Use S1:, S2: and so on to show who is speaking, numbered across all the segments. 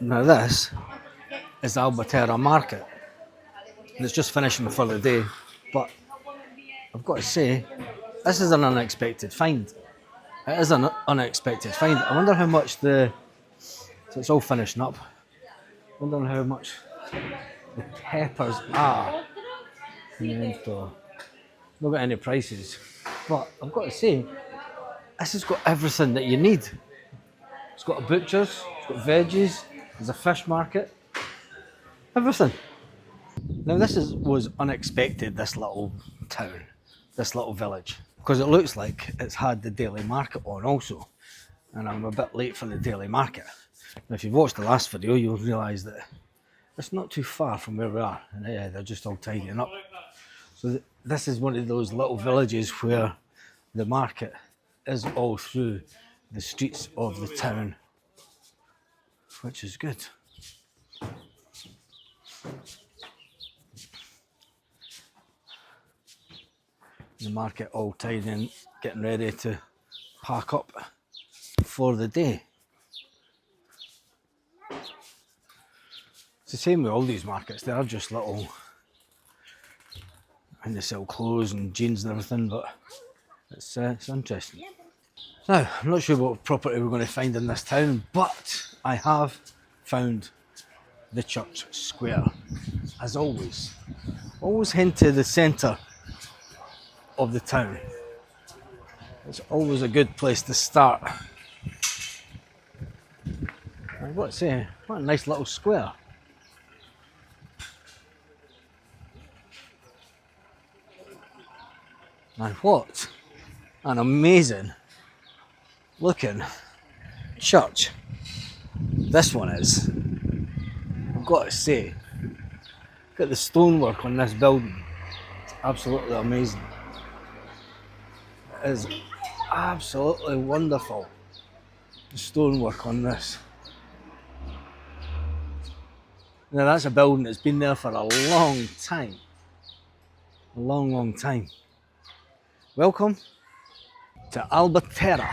S1: Now this is the Albatera market. And it's just finishing for the day. But I've got to say, this is an unexpected find. It is an unexpected find. I wonder how much so it's all finishing up. I wonder how much the peppers are. Not got any prices. But I've got to say, this has got everything that you need. It's got a butcher's, it's got veggies, there's a fish market, everything. Now was unexpected, this little town, this little village, because it looks like it's had the daily market on also, and I'm a bit late for the daily market. Now, if you've watched the last video, you'll realise that it's not too far from where we are, and yeah, they're just all tidying up. So this is one of those little villages where the market is all through the streets of the town, which is good. The market all tidying, getting ready to pack up for the day. It's the same with all these markets, they are just little, and they sell clothes and jeans and everything, but it's interesting. Now, I'm not sure what property we're going to find in this town, but I have found the church square, as always. Always head to the centre of the town. It's always a good place to start. I've got to say, what a nice little square. And what an amazing looking church this one is. I've got to say, look at the stonework on this building. It's absolutely amazing. It is absolutely wonderful, the stonework on this. Now that's a building that's been there for a long time. A long time. Welcome to Albatera.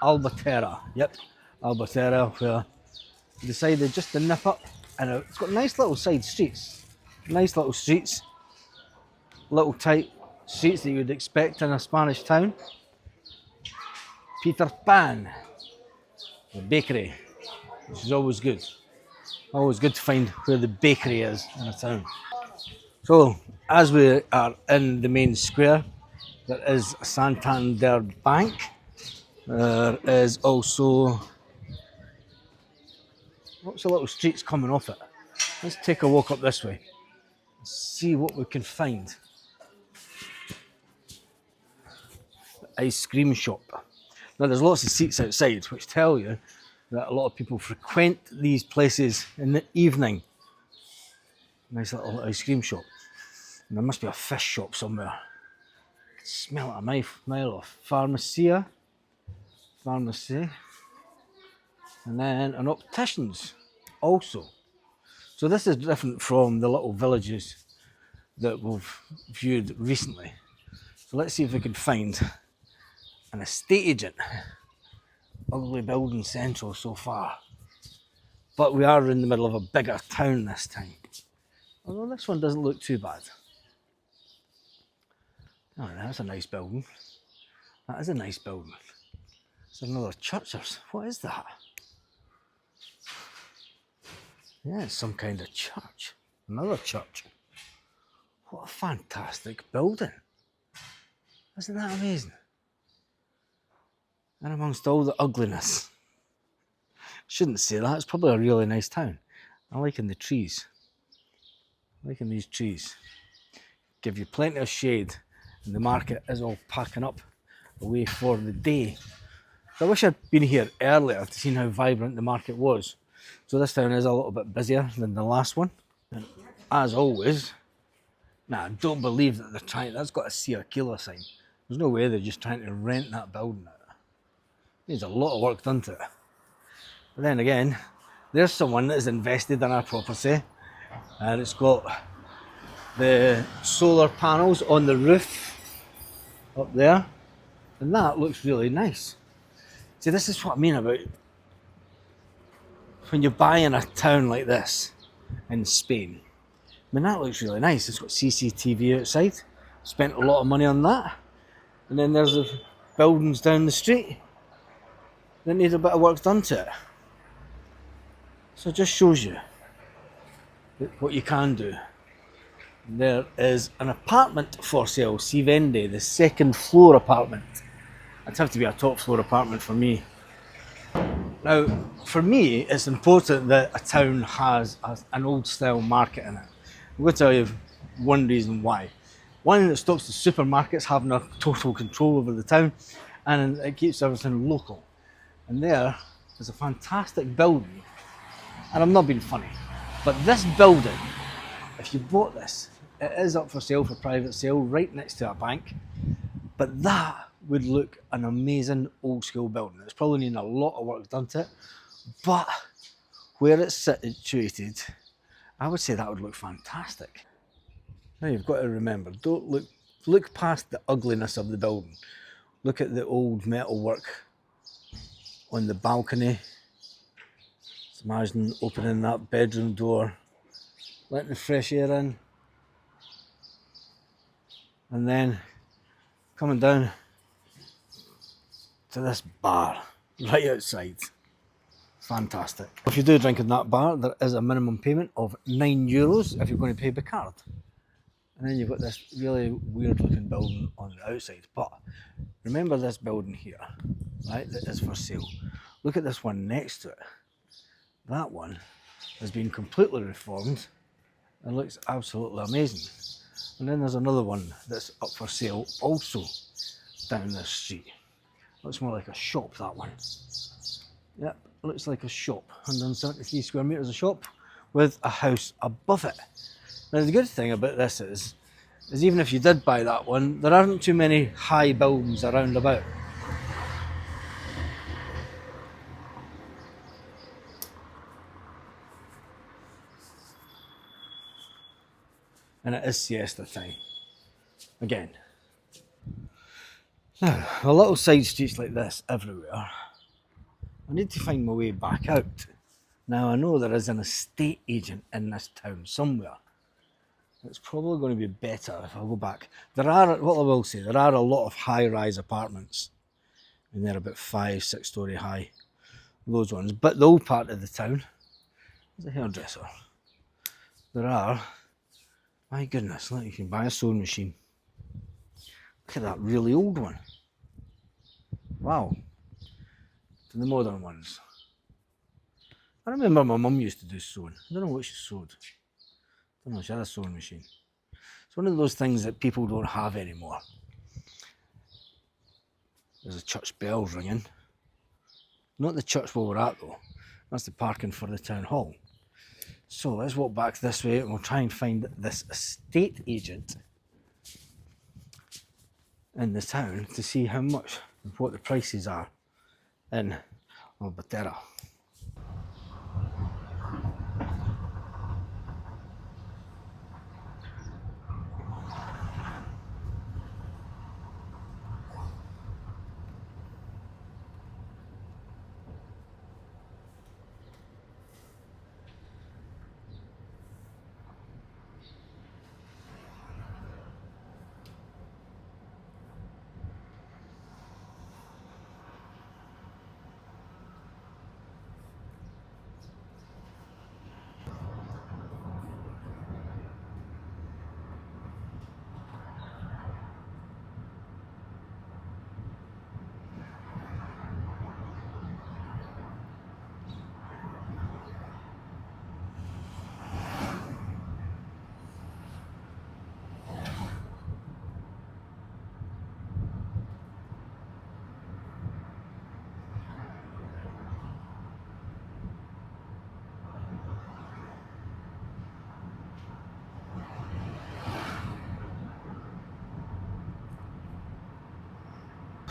S1: Albatera, yep, Albatera, where we decided just to nip up, and it's got nice little side streets. Nice little streets, little tight streets that you would expect in a Spanish town. Peter Pan, the bakery, which is always good. Always good to find where the bakery is in a town. So, as we are in the main square, there is Santander Bank. There is also lots of little streets coming off it. Let's take a walk up this way and see what we can find. The ice cream shop. Now there's lots of seats outside which tell you that a lot of people frequent these places in the evening. Nice little ice cream shop. And there must be a fish shop somewhere. I can smell it a mile off. Pharmacy. And then an optician's also. So this is different from the little villages that we've viewed recently. So let's see if we can find an estate agent. Ugly building central so far. But we are in the middle of a bigger town this time. Although this one doesn't look too bad. Oh, that's a nice building. That is a nice building. It's another church. What is that? Yeah, it's some kind of church. Another church. What a fantastic building. Isn't that amazing? And amongst all the ugliness. Shouldn't say that, it's probably a really nice town. I'm liking the trees. I'm liking these trees. Give you plenty of shade, and the market is all packing up away for the day. So I wish I'd been here earlier to see how vibrant the market was. So this town is a little bit busier than the last one. And as always, I don't believe that they're trying, that's got a Sia Killer sign. There's no way they're just trying to rent that building out. Needs a lot of work done to it. But then again, there's someone that is invested in our property, and it's got the solar panels on the roof up there, and that looks really nice. See, this is what I mean about when you're buying a town like this in Spain, I mean, that looks really nice. It's got CCTV outside. Spent a lot of money on that. And then there's the buildings down the street that need a bit of work done to it. So it just shows you what you can do. There is an apartment for sale, Si Vende, the second floor apartment. It'd have to be a top floor apartment for me. Now, for me, it's important that a town has an old style market in it. I'm going to tell you one reason why. One, it stops the supermarkets having a total control over the town, and it keeps everything local. And there is a fantastic building, and I'm not being funny, but this building, if you bought this, it is up for sale for private sale right next to a bank, but that would look an amazing old school building. It's probably needing a lot of work done to it, but where it's situated, I would say that would look fantastic. Now you've got to remember, don't look past the ugliness of the building. Look at the old metalwork on the balcony. Just imagine opening that bedroom door, letting the fresh air in, and then coming down to this bar right outside. Fantastic. If you do drink in that bar, there is a minimum payment of €9 if you're going to pay by card. And then you've got this really weird looking building on the outside. But remember this building here, right, that is for sale. Look at this one next to it. That one has been completely reformed and looks absolutely amazing. And then there's another one that's up for sale also down this street. Looks more like a shop, that one. Yep, looks like a shop. 173 square metres of shop with a house above it. Now the good thing about this is even if you did buy that one, there aren't too many high buildings around about. And it is siesta time. Again. Now, a little side streets like this everywhere. I need to find my way back out. Now I know there is an estate agent in this town somewhere. It's probably going to be better if I go back. What I will say, there are a lot of high-rise apartments. And they're about 5-6 story high. Those ones. But the old part of the town is a hairdresser. There are, my goodness, look, you can buy a sewing machine. Look at that really old one. Wow. To the modern ones. I remember my mum used to do sewing. I don't know what she sewed. I don't know, she had a sewing machine. It's one of those things that people don't have anymore. There's a church bell ringing. Not the church where we're at though. That's the parking for the town hall. So let's walk back this way and we'll try and find this estate agent in the town to see how much and what the prices are in Albatera.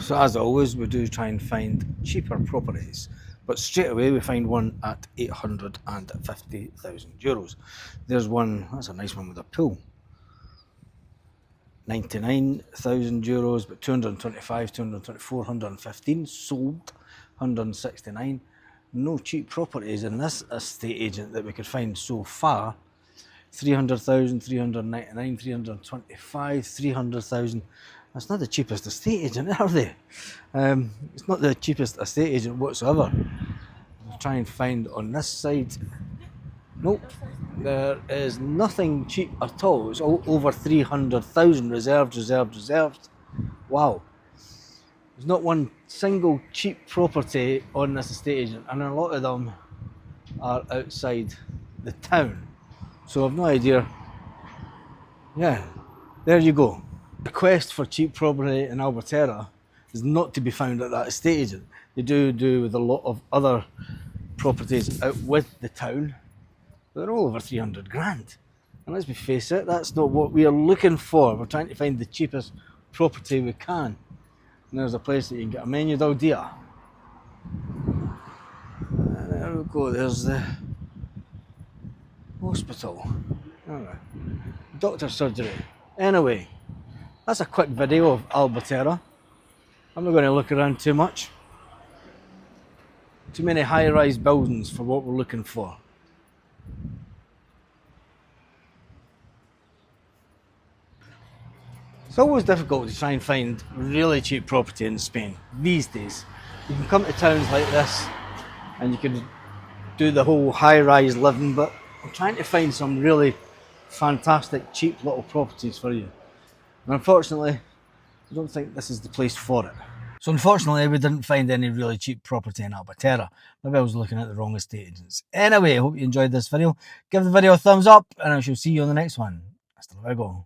S1: So as always, we do try and find cheaper properties, but straight away we find one at €850,000. There's one, that's a nice one with a pool. €99,000, but 225, 224, 115 sold, 169. no cheap properties in this estate agent that we could find so far. 300,000, 399, 325, 300,000. That's not the cheapest estate agent, are they? It's not the cheapest estate agent whatsoever. I'll try and find on this side. Nope, there is nothing cheap at all. It's all over 300,000 reserved. Wow. There's not one single cheap property on this estate agent, and a lot of them are outside the town. So I've no idea. Yeah, there you go. The quest for cheap property in Albatera is not to be found at that estate agent. They do with a lot of other properties out with the town. They're all over 300 grand. And let's be face it, that's not what we are looking for. We're trying to find the cheapest property we can. And there's a place that you can get a menu del dia. And there we go, there's the hospital. Alright. Doctor's surgery. Anyway, that's a quick video of Albatera. I'm not going to look around too much. Too many high-rise buildings for what we're looking for. It's always difficult to try and find really cheap property in Spain these days. You can come to towns like this and you can do the whole high-rise living, but I'm trying to find some really fantastic cheap little properties for you. And unfortunately, I don't think this is the place for it. So unfortunately, we didn't find any really cheap property in Albatera. Maybe I was looking at the wrong estate agents. Anyway, I hope you enjoyed this video. Give the video a thumbs up and I shall see you on the next one. Hasta luego.